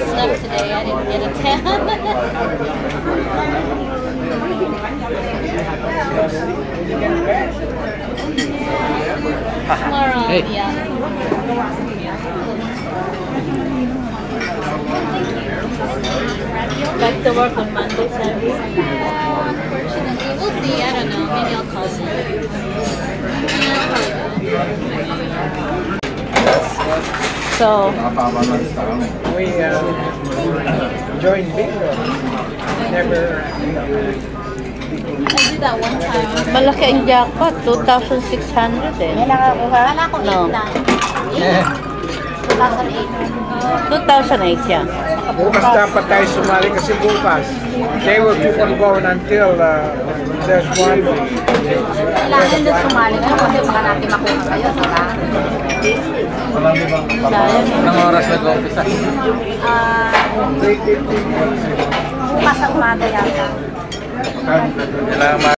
slept today. I didn't get a tan. Tomorrow, Hey. yeah. Back to work on Monday, Sunday. Unfortunately, we'll see. I don't know. Maybe I'll call him. So, We joined bingo. Never. I did that one time. malaki ang jackpot. 2,600 eh. Wala ko No. 8 lang. 2008. 2,008 siya. Bukas dapat tayo sumali kasi bukas. They will keep on going until there's one. Kailangan din sumali kayo kasi baka natin makuha kayo, diba? Sayang. Anong oras nag-umpisa? Bukas sa umaga yata. Kailangan